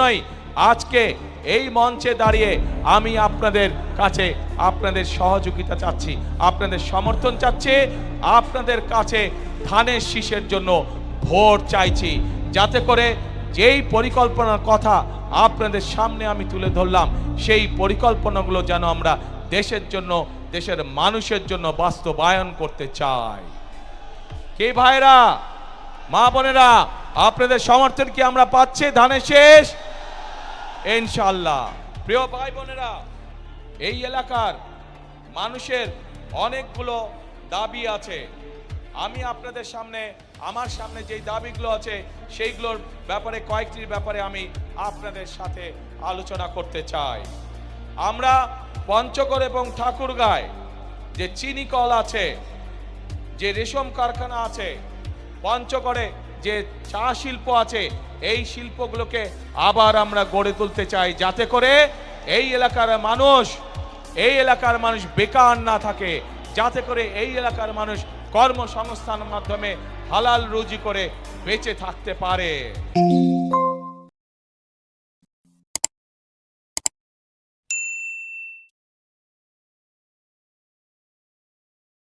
জন্যই আজকে এই মঞ্চে দাঁড়িয়ে আমি আপনাদের কাছে আপনাদের সহযোগিতা চাচ্ছি, আপনাদের সমর্থন চাচ্ছি, আপনাদের কাছে ধানের শীষের জন্য ভোট চাইছি, যাতে করে যেই পরিকল্পনার কথা আপনাদের সামনে আমি তুলে ধরলাম সেই পরিকল্পনাগুলো যেন আমরা দেশের জন্য, দেশের মানুষের জন্য বাস্তবায়ন করতে চাই। কে ভাইরা, মা বোনেরা, আপনাদের সমর্থন কি আমরা পাচ্ছি ধানের শীষ? ইনশাআল্লাহ। প্রিয় ভাই বোনেরা, এই এলাকার মানুষের অনেকগুলো দাবি আছে। আমি আপনাদের সামনে, আমার সামনে যেই দাবিগুলো আছে সেইগুলোর ব্যাপারে, কয়েকটির ব্যাপারে আমি আপনাদের সাথে আলোচনা করতে চাই। আমরা পঞ্চগড় এবং ঠাকুরগাঁয় যে চিনি কল আছে, যে রেশম কারখানা আছে, পঞ্চগড়ে যে চা শিল্প আছে, এই শিল্পগুলোকে আবার আমরা গড়ে তুলতে চাই, যাতে করে এই এলাকার মানুষ বেকার না থাকে, যাতে করে এই এলাকার মানুষ কর্মসংস্থানের মাধ্যমে হালাল রুজি করে বেঁচে থাকতে পারে।